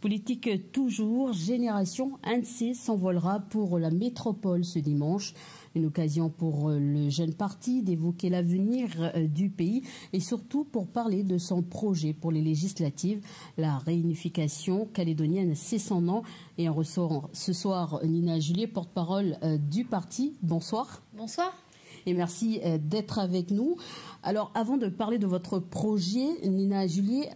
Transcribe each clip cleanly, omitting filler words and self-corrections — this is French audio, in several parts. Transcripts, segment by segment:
Politique toujours, Génération ANC s'envolera pour la métropole ce dimanche. Une occasion pour le jeune parti d'évoquer l'avenir du pays et surtout pour parler de son projet pour les législatives. La réunification calédonienne, c'est son nom. Et on ressort ce soir Nina Julier, porte-parole du parti. Bonsoir. Bonsoir. Et merci d'être avec nous. Alors, avant de parler de votre projet, Nina Julier,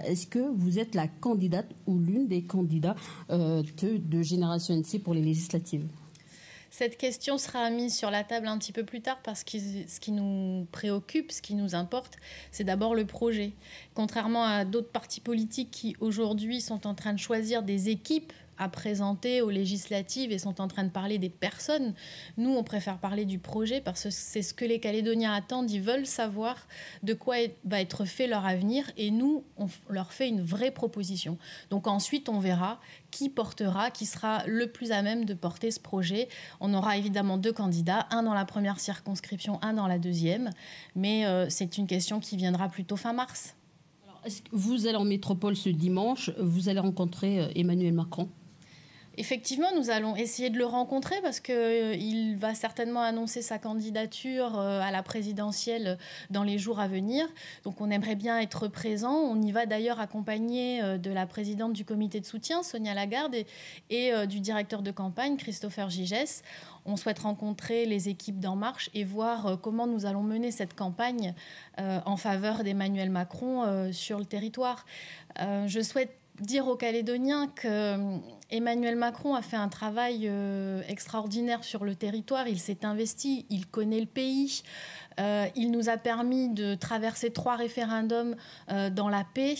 est-ce que vous êtes la candidate ou l'une des candidats de Génération ANC pour les législatives ? Cette question sera mise sur la table un petit peu plus tard parce que ce qui nous préoccupe, ce qui nous importe, c'est d'abord le projet. Contrairement à d'autres partis politiques qui aujourd'hui sont en train de choisir des équipes à présenter aux législatives et sont en train de parler des personnes, nous on préfère parler du projet parce que c'est ce que les Calédoniens attendent. Ils veulent savoir de quoi va être fait leur avenir et nous on leur fait une vraie proposition. Donc ensuite on verra qui portera, qui sera le plus à même de porter ce projet. On aura évidemment 2 candidats, un dans la première circonscription, un dans la deuxième, mais c'est une question qui viendra plutôt fin mars. Alors, est-ce que vous allez en métropole ce dimanche, vous allez rencontrer Emmanuel Macron ? Effectivement, nous allons essayer de le rencontrer parce qu'il va certainement annoncer sa candidature à la présidentielle dans les jours à venir. Donc on aimerait bien être présent. On y va d'ailleurs accompagné de la présidente du comité de soutien, Sonia Lagarde, et du directeur de campagne, Christopher Gigès. On souhaite rencontrer les équipes d'En Marche et voir comment nous allons mener cette campagne en faveur d'Emmanuel Macron sur le territoire. Je souhaite dire aux Calédoniens que Emmanuel Macron a fait un travail extraordinaire sur le territoire. Il s'est investi, il connaît le pays. Il nous a permis de traverser 3 référendums dans la paix.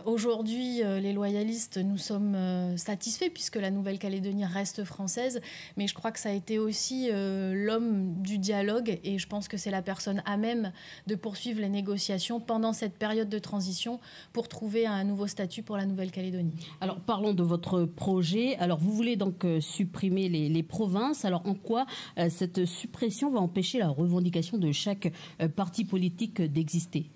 Aujourd'hui, les loyalistes, nous sommes satisfaits puisque la Nouvelle-Calédonie reste française. Mais je crois que ça a été aussi l'homme du dialogue et je pense que c'est la personne à même de poursuivre les négociations pendant cette période de transition pour trouver un nouveau statut pour la Nouvelle-Calédonie. Alors, parlons de votre projet. Alors, vous voulez donc supprimer les provinces. Alors, en quoi cette suppression va empêcher la revendication de chaque parti politique d'exister ?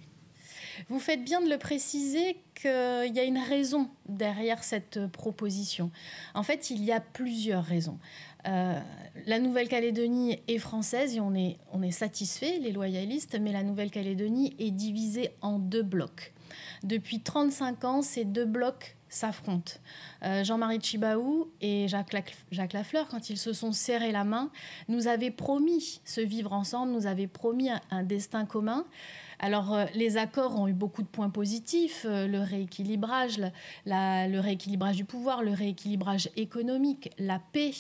Vous faites bien de le préciser qu'il y a une raison derrière cette proposition. En fait, il y a plusieurs raisons. La Nouvelle-Calédonie est française et on est satisfait, les loyalistes, mais la Nouvelle-Calédonie est divisée en 2 blocs. Depuis 35 ans, ces 2 blocs s'affrontent. Jean-Marie Tjibaou et Jacques Lafleur, quand ils se sont serrés la main, nous avaient promis ce vivre ensemble, nous avaient promis un destin commun. Alors, les accords ont eu beaucoup de points positifs, le rééquilibrage, le rééquilibrage du pouvoir, le rééquilibrage économique, la paix.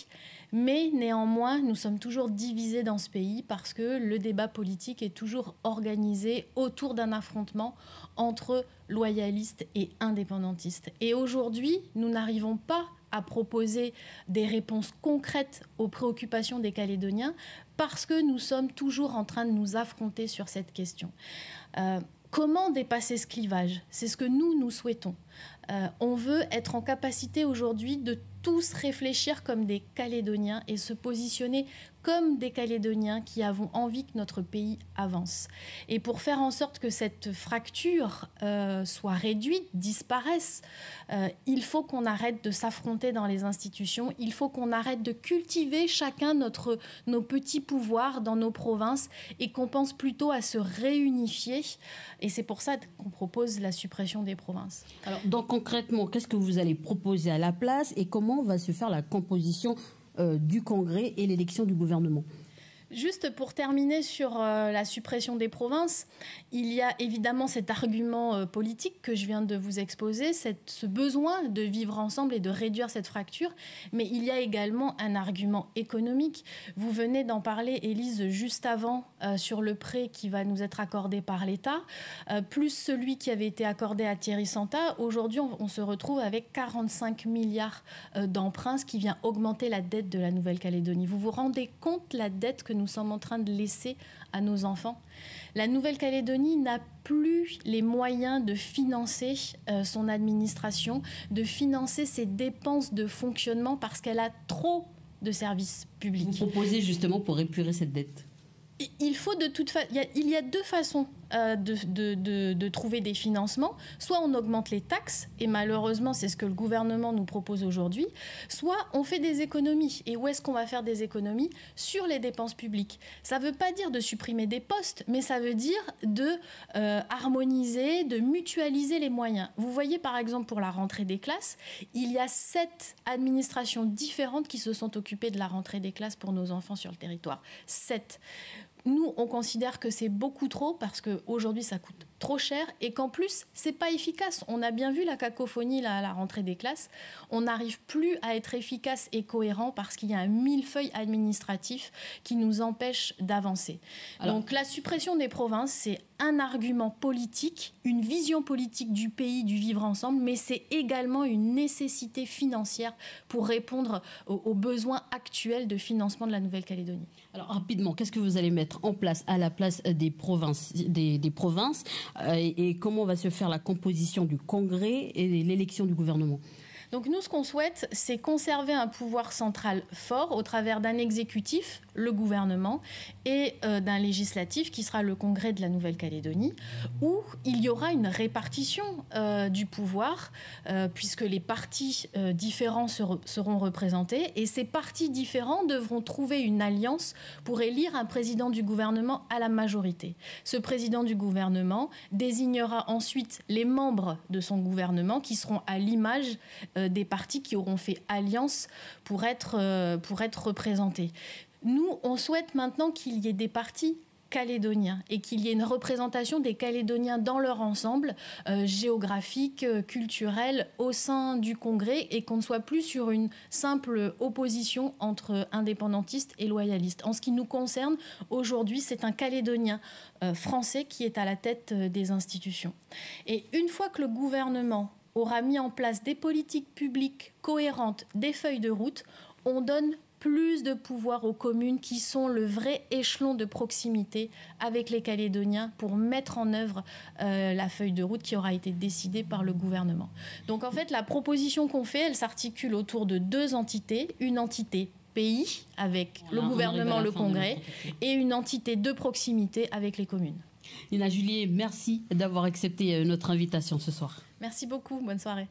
Mais néanmoins, nous sommes toujours divisés dans ce pays parce que le débat politique est toujours organisé autour d'un affrontement entre loyalistes et indépendantistes. Et aujourd'hui, nous n'arrivons pas à proposer des réponses concrètes aux préoccupations des Calédoniens parce que nous sommes toujours en train de nous affronter sur cette question. Comment dépasser ce clivage ? C'est ce que nous souhaitons. On veut être en capacité aujourd'hui de tous réfléchir comme des Calédoniens et se positionner comme des Calédoniens qui avons envie que notre pays avance. Et pour faire en sorte que cette fracture soit réduite, disparaisse, il faut qu'on arrête de s'affronter dans les institutions, il faut qu'on arrête de cultiver chacun nos petits pouvoirs dans nos provinces et qu'on pense plutôt à se réunifier. Et c'est pour ça qu'on propose la suppression des provinces. Alors, donc concrètement, qu'est-ce que vous allez proposer à la place et comment va se faire la composition du Congrès et l'élection du gouvernement ? Juste pour terminer sur la suppression des provinces, il y a évidemment cet argument politique que je viens de vous exposer, ce besoin de vivre ensemble et de réduire cette fracture, mais il y a également un argument économique. Vous venez d'en parler, Élise, juste avant, sur le prêt qui va nous être accordé par l'État, plus celui qui avait été accordé à Thierry Santa. Aujourd'hui, on se retrouve avec 45 milliards d'emprunts, ce qui vient augmenter la dette de la Nouvelle-Calédonie. Vous vous rendez compte la dette que nous sommes en train de laisser à nos enfants ? La Nouvelle-Calédonie n'a plus les moyens de financer son administration, de financer ses dépenses de fonctionnement parce qu'elle a trop de services publics. Vous proposez justement pour épurer cette dette ? Il faut de toute façon, il y a 2 façons de trouver des financements. Soit on augmente les taxes, et malheureusement c'est ce que le gouvernement nous propose aujourd'hui, soit on fait des économies. Et où est-ce qu'on va faire des économies? Sur les dépenses publiques. Ça ne veut pas dire de supprimer des postes, mais ça veut dire de harmoniser, de mutualiser les moyens. Vous voyez par exemple pour la rentrée des classes, il y a 7 administrations différentes qui se sont occupées de la rentrée des classes pour nos enfants sur le territoire. 7. Nous, on considère que c'est beaucoup trop parce qu'aujourd'hui, ça coûte trop cher et qu'en plus, c'est pas efficace. On a bien vu la cacophonie là, à la rentrée des classes. On n'arrive plus à être efficace et cohérent parce qu'il y a un millefeuille administratif qui nous empêche d'avancer. Donc la suppression des provinces, c'est un argument politique, une vision politique du pays, du vivre ensemble, mais c'est également une nécessité financière pour répondre aux besoins actuels de financement de la Nouvelle-Calédonie. Alors rapidement, qu'est-ce que vous allez mettre en place à la place des provinces, et comment va se faire la composition du Congrès et l'élection du gouvernement? Donc nous, ce qu'on souhaite, c'est conserver un pouvoir central fort au travers d'un exécutif, le gouvernement, et d'un législatif qui sera le Congrès de la Nouvelle-Calédonie, où il y aura une répartition du pouvoir, puisque les partis différents seront représentés, et ces partis différents devront trouver une alliance pour élire un président du gouvernement à la majorité. Ce président du gouvernement désignera ensuite les membres de son gouvernement qui seront à l'image des partis qui auront fait alliance pour être représentés. Nous, on souhaite maintenant qu'il y ait des partis calédoniens et qu'il y ait une représentation des Calédoniens dans leur ensemble géographique, culturel au sein du Congrès et qu'on ne soit plus sur une simple opposition entre indépendantistes et loyalistes. En ce qui nous concerne, aujourd'hui, c'est un Calédonien français qui est à la tête des institutions. Et une fois que le gouvernement aura mis en place des politiques publiques cohérentes, des feuilles de route, on donne plus de pouvoir aux communes qui sont le vrai échelon de proximité avec les Calédoniens pour mettre en œuvre la feuille de route qui aura été décidée par le gouvernement. Donc en fait, la proposition qu'on fait, elle s'articule autour de 2 entités. Une entité pays avec le gouvernement, le Congrès, et une entité de proximité avec les communes. Nina Julier, merci d'avoir accepté notre invitation ce soir. Merci beaucoup, bonne soirée.